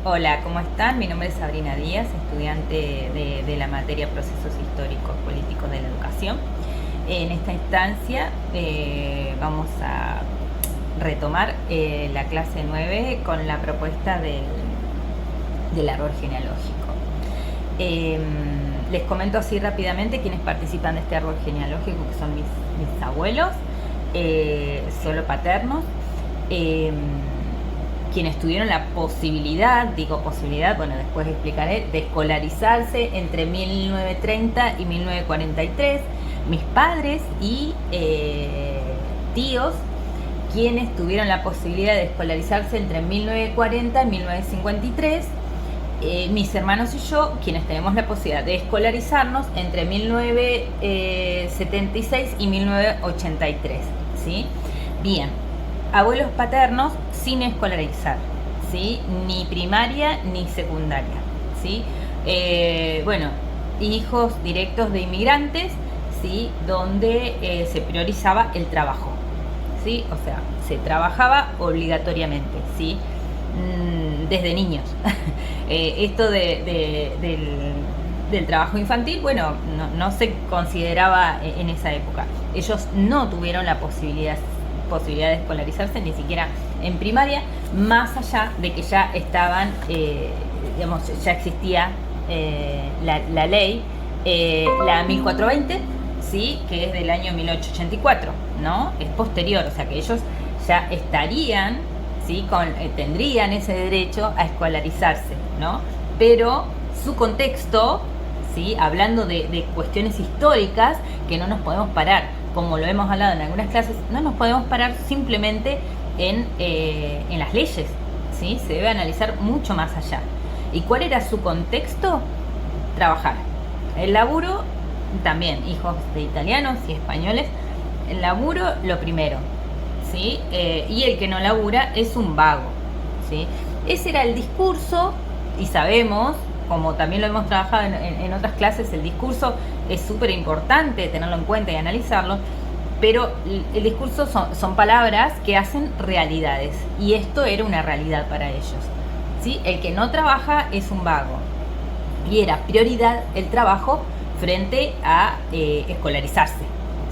Hola, ¿cómo están? Mi nombre es Sabrina Díaz, estudiante de la materia Procesos Históricos Políticos de la Educación. En esta instancia vamos a retomar la clase 9 con la propuesta del árbol genealógico. Les comento así rápidamente quienes participan de este árbol genealógico, que son mis abuelos, solo paternos, quienes tuvieron la posibilidad, digo posibilidad, bueno, después explicaré, de escolarizarse entre 1930 y 1943, mis padres y tíos, quienes tuvieron la posibilidad de escolarizarse entre 1940 y 1953, mis hermanos y yo, quienes tenemos la posibilidad de escolarizarnos entre 1976 y 1983, ¿sí? Bien, abuelos paternos sin escolarizar, ¿sí? Ni primaria ni secundaria, ¿sí? Bueno, hijos directos de inmigrantes, ¿sí? Donde se priorizaba el trabajo, ¿sí? O sea, se trabajaba obligatoriamente, ¿sí? Desde niños. Esto del trabajo infantil, bueno, no se consideraba en esa época. Ellos no tuvieron la posibilidad de escolarizarse ni siquiera en primaria, más allá de que ya estaban, digamos, ya existía la ley, la 1420, ¿sí? Que es del año 1884, ¿no? Es posterior, o sea que ellos ya estarían, ¿sí? Tendrían ese derecho a escolarizarse, ¿no? Pero su contexto, ¿sí? Hablando de cuestiones históricas, que no nos podemos parar, como lo hemos hablado en algunas clases, no nos podemos parar simplemente en las leyes, ¿sí? Se debe analizar mucho más allá. ¿Y cuál era su contexto? Trabajar. El laburo, también, hijos de italianos y españoles, el laburo lo primero, ¿sí? Y el que no labura es un vago, ¿sí? Ese era el discurso, y sabemos, como también lo hemos trabajado en otras clases, el discurso es súper importante tenerlo en cuenta y analizarlo, pero el discurso son palabras que hacen realidades, y esto era una realidad para ellos, ¿sí? El que no trabaja es un vago, y era prioridad el trabajo frente a escolarizarse,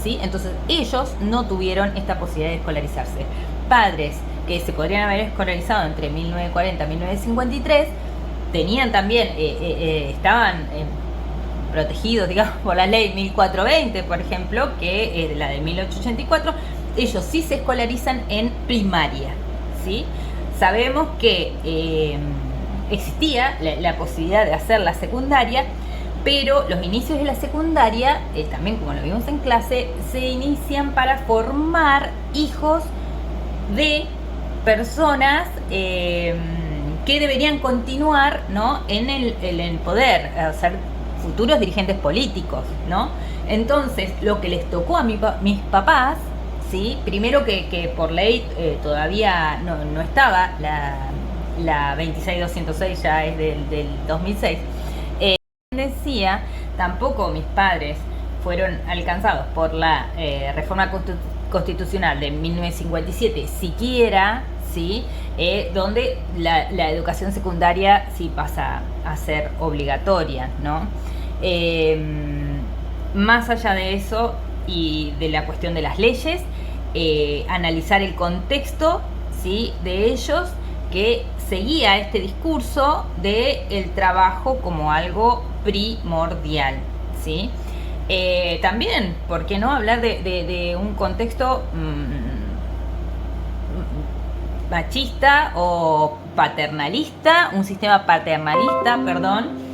¿sí? Entonces ellos no tuvieron esta posibilidad de escolarizarse. Padres que se podrían haber escolarizado entre 1940 y 1953 tenían también, estaban protegidos, digamos, por la ley 1420, por ejemplo, que es la de 1884. Ellos sí se escolarizan en primaria, ¿sí? Sabemos que existía la posibilidad de hacer la secundaria, pero los inicios de la secundaria, también como lo vimos en clase, se inician para formar hijos de personas que deberían continuar, ¿no? en el poder, o sea, futuros dirigentes políticos, ¿no? Entonces, lo que les tocó a mis papás, ¿sí? Primero que por ley todavía no estaba la 26206, ya es del 2006, decía, tampoco mis padres fueron alcanzados por la reforma constitucional de 1957, siquiera, ¿sí? Donde la educación secundaria sí pasa a ser obligatoria, ¿no? Más allá de eso y de la cuestión de las leyes, analizar el contexto, ¿sí? De ellos, que seguía este discurso del trabajo como algo primordial, ¿sí? También, ¿por qué no hablar de un contexto machista o paternalista, un sistema paternalista, perdón,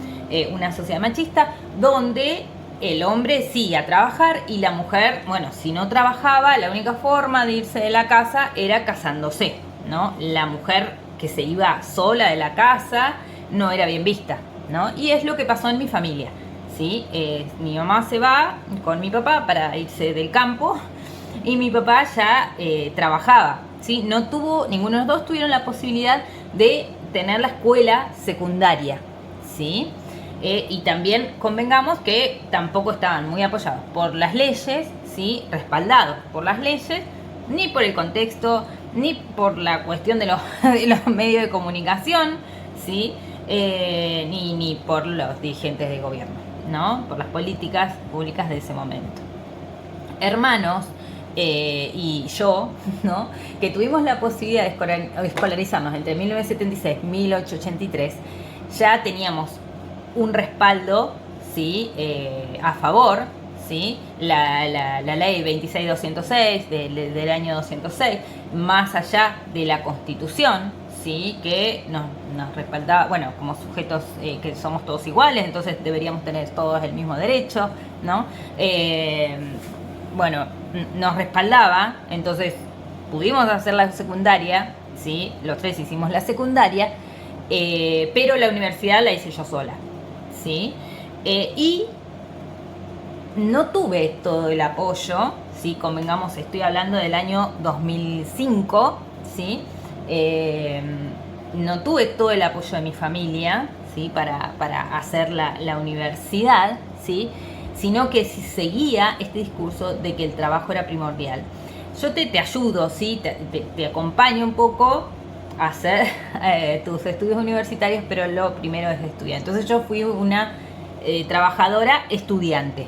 una sociedad machista, donde el hombre sí a trabajar y la mujer, bueno, si no trabajaba, la única forma de irse de la casa era casándose, ¿no? La mujer que se iba sola de la casa no era bien vista, ¿no? Y es lo que pasó en mi familia, ¿sí? Mi mamá se va con mi papá para irse del campo y mi papá ya trabajaba, ¿sí? Ninguno de los dos tuvieron la posibilidad de tener la escuela secundaria, ¿sí? Y también convengamos que tampoco estaban muy apoyados por las leyes, ¿sí? Respaldados por las leyes, ni por el contexto, ni por la cuestión de los medios de comunicación, ¿sí? Ni por los dirigentes de gobierno, ¿no? Por las políticas públicas de ese momento. Hermanos y yo, ¿no? Que tuvimos la posibilidad de escolarizarnos entre 1976 y 1883, ya teníamos un respaldo, ¿sí? A favor, ¿sí? La ley 26206 del año 206, más allá de la Constitución, ¿sí? Que nos respaldaba, bueno, como sujetos que somos todos iguales, entonces deberíamos tener todos el mismo derecho, ¿no? Bueno, nos respaldaba, entonces pudimos hacer la secundaria, ¿sí? Los tres hicimos la secundaria, pero la universidad la hice yo sola, ¿sí? Y no tuve todo el apoyo, ¿sí? Convengamos, estoy hablando del año 2005, ¿sí? No tuve todo el apoyo de mi familia, ¿sí? Para hacer la universidad, ¿sí? Sino que si seguía este discurso de que el trabajo era primordial. Yo te ayudo, ¿sí? Te acompaño un poco a hacer tus estudios universitarios, pero lo primero es estudiar. Entonces yo fui una trabajadora estudiante,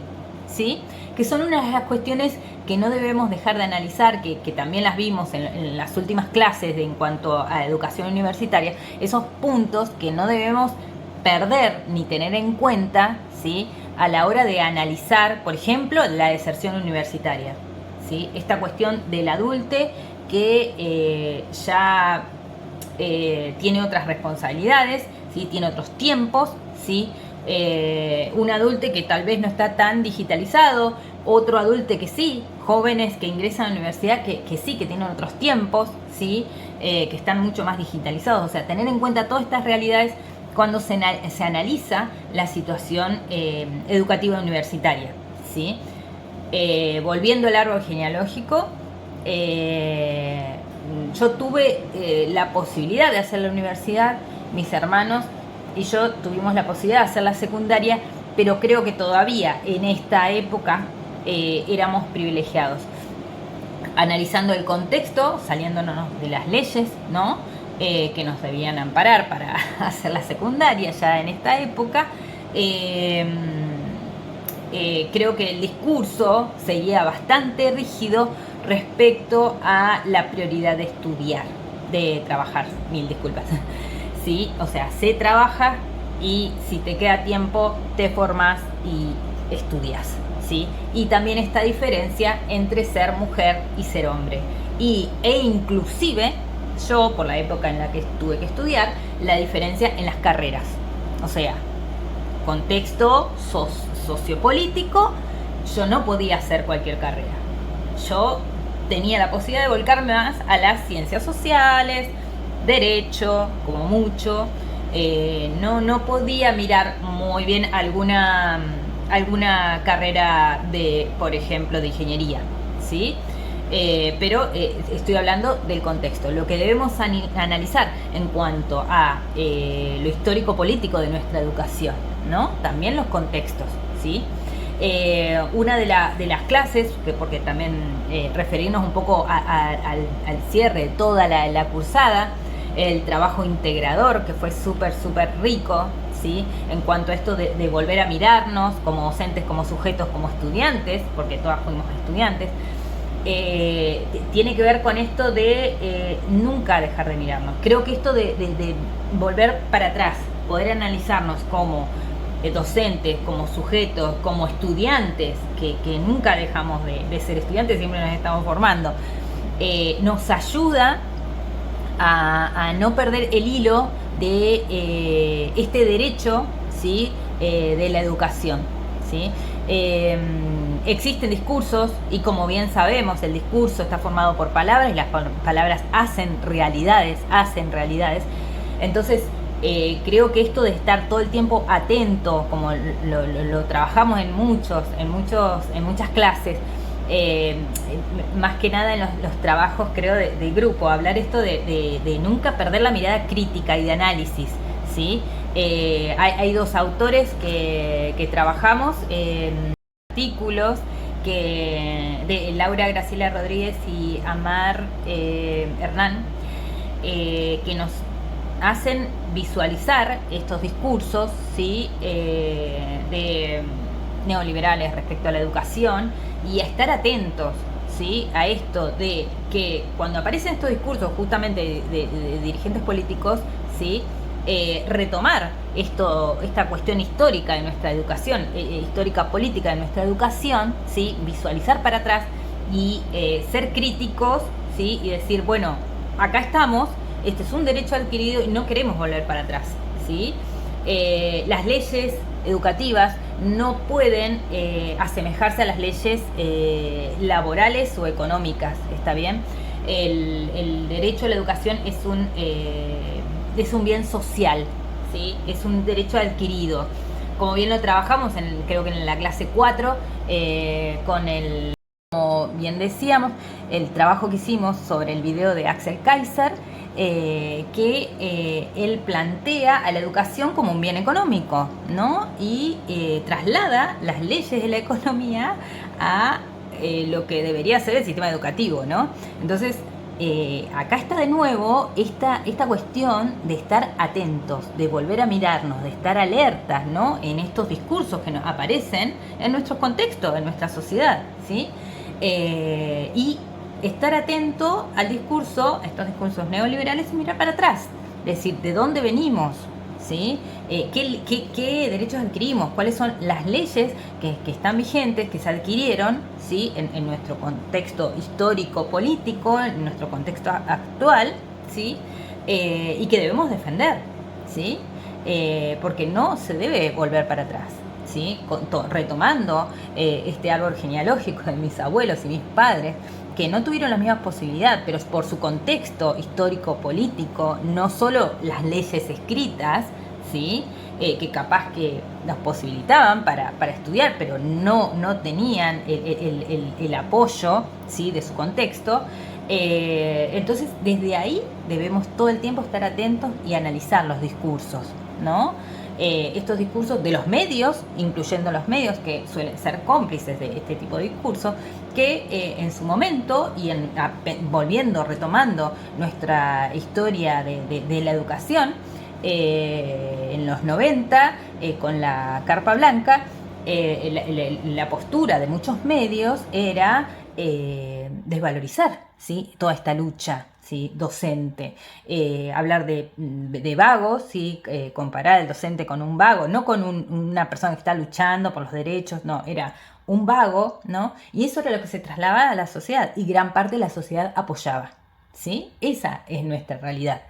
¿sí? Que son una de las cuestiones que no debemos dejar de analizar, que también las vimos en las últimas clases en cuanto a educación universitaria, esos puntos que no debemos perder ni tener en cuenta, ¿sí? A la hora de analizar, por ejemplo, la deserción universitaria, ¿sí? Esta cuestión del adulte que ya tiene otras responsabilidades, ¿sí? Tiene otros tiempos, ¿sí? Un adulte que tal vez no está tan digitalizado, otro adulte que sí, jóvenes que ingresan a la universidad que sí, que tienen otros tiempos, ¿sí? Que están mucho más digitalizados. O sea, tener en cuenta todas estas realidades cuando se analiza la situación educativa universitaria, ¿sí? Volviendo al árbol genealógico, yo tuve la posibilidad de hacer la universidad, mis hermanos y yo tuvimos la posibilidad de hacer la secundaria, pero creo que todavía en esta época éramos privilegiados. Analizando el contexto, saliéndonos de las leyes, ¿no? Que nos debían amparar para hacer la secundaria ya en esta época, creo que el discurso seguía bastante rígido respecto a la prioridad de estudiar, de trabajar, mil disculpas, ¿sí? O sea, se trabaja y si te queda tiempo te formas y estudias, ¿sí? Y también esta diferencia entre ser mujer y ser hombre, e inclusive yo, por la época en la que tuve que estudiar, la diferencia en las carreras. O sea, contexto sociopolítico, yo no podía hacer cualquier carrera. Yo tenía la posibilidad de volcarme más a las ciencias sociales, derecho, como mucho. No podía mirar muy bien alguna carrera de, por ejemplo, de ingeniería, ¿sí? Pero estoy hablando del contexto, lo que debemos analizar en cuanto a lo histórico-político de nuestra educación, ¿no? También los contextos, ¿sí? Una de las clases, porque también referirnos un poco al cierre de toda la cursada, el trabajo integrador, que fue súper rico, ¿sí? En cuanto a esto de volver a mirarnos como docentes, como sujetos, como estudiantes, porque todas fuimos estudiantes. Tiene que ver con esto de nunca dejar de mirarnos. Creo que esto de volver para atrás, poder analizarnos como docentes, como sujetos, como estudiantes, que nunca dejamos de ser estudiantes, siempre nos estamos formando, nos ayuda a no perder el hilo de este derecho, ¿sí? De la educación, ¿sí? Existen discursos y, como bien sabemos, el discurso está formado por palabras y las palabras hacen realidades. Entonces creo que esto de estar todo el tiempo atento, como lo trabajamos en muchas clases, más que nada en los trabajos, creo, de grupo, hablar esto de nunca perder la mirada crítica y de análisis, ¿sí? Hay dos autores que trabajamos en artículos, de Laura Graciela Rodríguez y Amar Hernán, que nos hacen visualizar estos discursos, ¿sí? De neoliberales respecto a la educación y estar atentos, ¿sí? A esto de que cuando aparecen estos discursos justamente de dirigentes políticos, ¿sí? Retomar esta cuestión histórica de nuestra educación, histórica política de nuestra educación, ¿sí? Visualizar para atrás y ser críticos, ¿sí? Y decir, bueno, acá estamos, este es un derecho adquirido y no queremos volver para atrás, ¿sí? Las leyes educativas no pueden asemejarse a las leyes laborales o económicas, ¿está bien? El derecho a la educación es un bien social, ¿sí? Es un derecho adquirido. Como bien lo trabajamos, creo que en la clase 4, con como bien decíamos, el trabajo que hicimos sobre el video de Axel Kaiser, que él plantea a la educación como un bien económico, ¿no? Y traslada las leyes de la economía a lo que debería ser el sistema educativo, ¿no? Entonces, acá está de nuevo esta cuestión de estar atentos, de volver a mirarnos, de estar alertas, ¿no? En estos discursos que nos aparecen en nuestro contexto, en nuestra sociedad, ¿sí? Y estar atento al discurso, a estos discursos neoliberales y mirar para atrás, es decir, de dónde venimos, ¿sí? ¿Qué derechos adquirimos? ¿Cuáles son las leyes que están vigentes, que se adquirieron, ¿sí? En nuestro contexto histórico, político, en nuestro contexto actual, ¿sí? Y que debemos defender, ¿sí? Porque no se debe volver para atrás, ¿sí? Retomando este árbol genealógico de mis abuelos y mis padres, que no tuvieron las mismas posibilidades, pero por su contexto histórico-político, no solo las leyes escritas, ¿sí? Que capaz que nos posibilitaban para estudiar, pero no tenían el apoyo, ¿sí? De su contexto. Entonces, desde ahí debemos todo el tiempo estar atentos y analizar los discursos, ¿no? Estos discursos de los medios, incluyendo los medios que suelen ser cómplices de este tipo de discursos, que en su momento, y retomando nuestra historia de la educación, en los 90, con la Carpa Blanca, la postura de muchos medios era desvalorizar, ¿sí? Toda esta lucha, ¿sí? Docente, hablar de vagos, ¿sí? Comparar al docente con un vago, no con una persona que está luchando por los derechos, no, era un vago, ¿no? Y eso era lo que se trasladaba a la sociedad y gran parte de la sociedad apoyaba, ¿sí? Esa es nuestra realidad,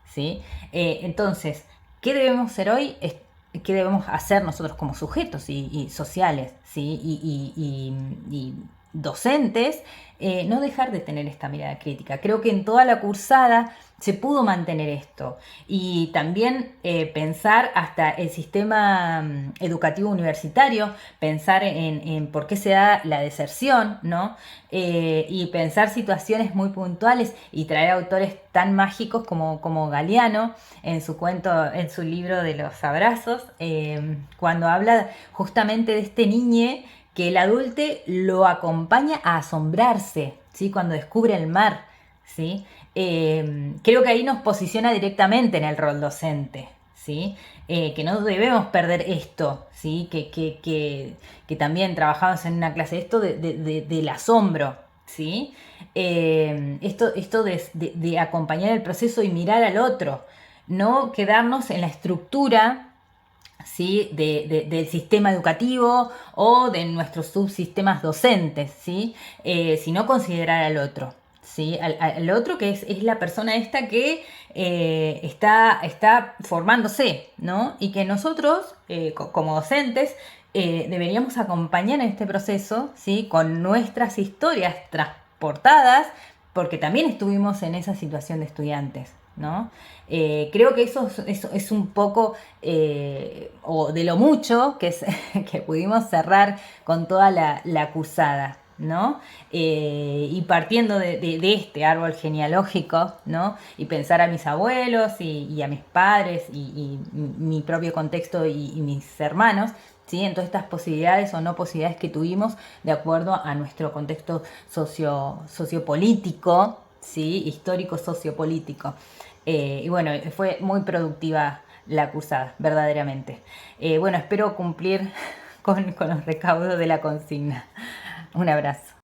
¿sí? Entonces, ¿qué debemos hacer hoy? ¿Qué debemos hacer nosotros como sujetos y sociales, ¿sí? Y docentes? No dejar de tener esta mirada crítica. Creo que en toda la cursada se pudo mantener esto y también pensar hasta el sistema educativo universitario, pensar en por qué se da la deserción, ¿no? Y pensar situaciones muy puntuales y traer autores tan mágicos como Galeano en su en su libro de los abrazos, cuando habla justamente de este niño que el adulte lo acompaña a asombrarse, ¿sí? Cuando descubre el mar, ¿sí? Creo que ahí nos posiciona directamente en el rol docente, ¿sí? Que no debemos perder esto, ¿sí? Que también trabajamos en una clase esto del asombro, ¿sí? Esto de acompañar el proceso y mirar al otro, no quedarnos en la estructura, ¿sí? Del sistema educativo o de nuestros subsistemas docentes, ¿sí? Sino considerar al otro, ¿sí? Al otro que es la persona esta que está formándose, ¿no? Y que nosotros, como docentes, deberíamos acompañar en este proceso, ¿sí? Con nuestras historias transportadas, porque también estuvimos en esa situación de estudiantes, ¿no? Creo que eso es un poco, o de lo mucho que pudimos cerrar con toda la cursada, ¿no? Y partiendo de este árbol genealógico, ¿no? Y pensar a mis abuelos y a mis padres y mi propio contexto y mis hermanos, ¿sí? En todas estas posibilidades o no posibilidades que tuvimos de acuerdo a nuestro contexto sociopolítico, ¿sí? Histórico sociopolítico. Y bueno, fue muy productiva la cursada, verdaderamente. Bueno, espero cumplir con los recaudos de la consigna. Un abrazo.